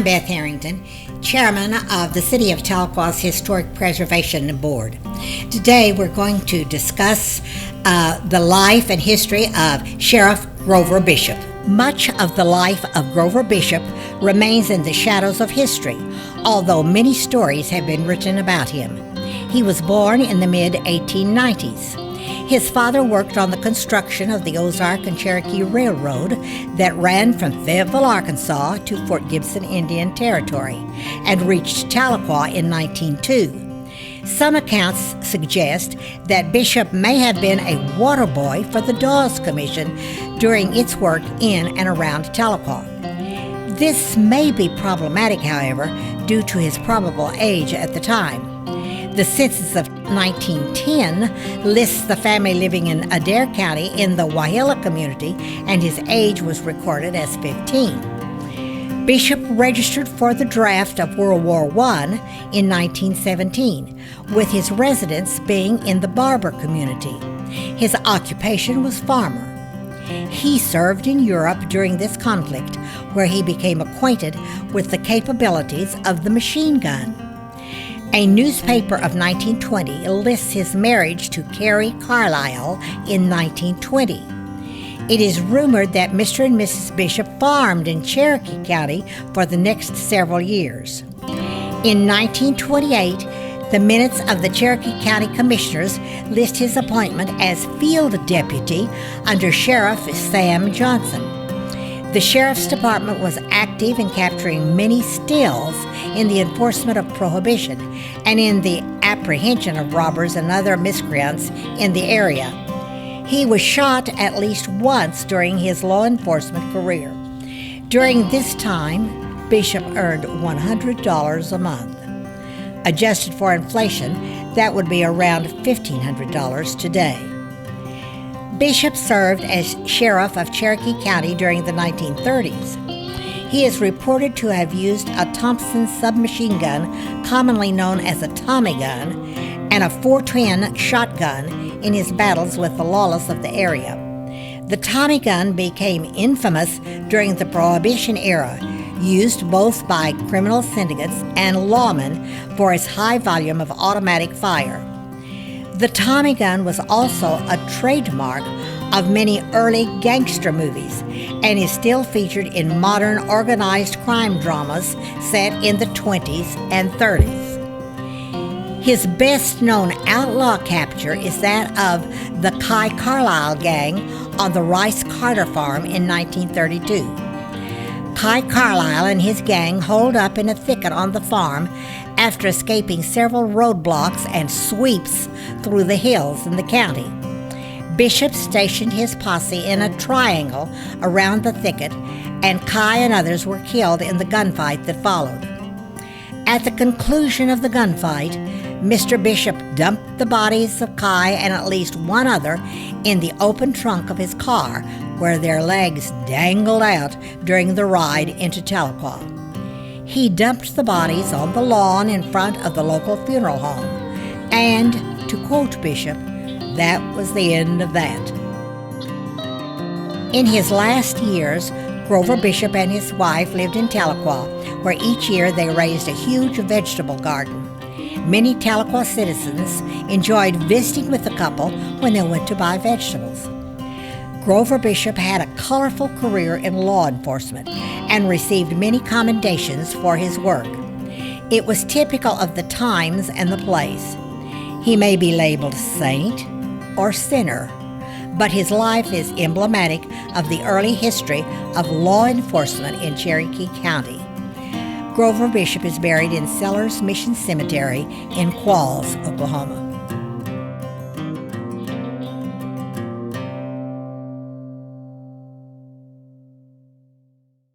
I'm Beth Herrington, Chairman of the City of Tahlequah's Historic Preservation Board. Today we're going to discuss the life and history of Sheriff Grover Bishop. Much of the life of Grover Bishop remains in the shadows of history, although many stories have been written about him. He was born in the mid-1890s. His father worked on the construction of the Ozark and Cherokee Railroad that ran from Fayetteville, Arkansas to Fort Gibson Indian Territory and reached Tahlequah in 1902. Some accounts suggest that Bishop may have been a water boy for the Dawes Commission during its work in and around Tahlequah. This may be problematic, however, due to his probable age at the time. The census of 1910 lists the family living in Adair County in the Wahilla community, and his age was recorded as 15. Bishop registered for the draft of World War I in 1917, with his residence being in the Barber community. His occupation was farmer. He served in Europe during this conflict, where he became acquainted with the capabilities of the machine gun. A newspaper of 1920 lists his marriage to Carrie Carlisle in 1920. It is rumored that Mr. and Mrs. Bishop farmed in Cherokee County for the next several years. In 1928, the minutes of the Cherokee County Commissioners list his appointment as field deputy under Sheriff Sam Johnson. The Sheriff's Department was active in capturing many stills in the enforcement of prohibition and in the apprehension of robbers and other miscreants in the area. He was shot at least once during his law enforcement career. During this time, Bishop earned $100 a month. Adjusted for inflation, that would be around $1,500 today. Bishop served as sheriff of Cherokee County during the 1930s. He is reported to have used a Thompson submachine gun, commonly known as a Tommy gun, and a .410 shotgun in his battles with the lawless of the area. The Tommy gun became infamous during the Prohibition era, used both by criminal syndicates and lawmen for its high volume of automatic fire. The Tommy gun was also a trademark of many early gangster movies and is still featured in modern organized crime dramas set in the 20s and 30s. His best-known outlaw capture is that of the Kai Carlisle gang on the Rice Carter farm in 1932. Kai Carlisle and his gang holed up in a thicket on the farm after escaping several roadblocks and sweeps through the hills in the county. Bishop stationed his posse in a triangle around the thicket, and Kai and others were killed in the gunfight that followed. At the conclusion of the gunfight, Mr. Bishop dumped the bodies of Kai and at least one other in the open trunk of his car, where their legs dangled out during the ride into Tahlequah. He dumped the bodies on the lawn in front of the local funeral home, and, to quote Bishop, that was the end of that. In his last years, Grover Bishop and his wife lived in Tahlequah, where each year they raised a huge vegetable garden. Many Tahlequah citizens enjoyed visiting with the couple when they went to buy vegetables. Grover Bishop had a colorful career in law enforcement and received many commendations for his work. It was typical of the times and the place. He may be labeled saint or sinner, but his life is emblematic of the early history of law enforcement in Cherokee County. Grover Bishop is buried in Sellers Mission Cemetery in Qualls, Oklahoma.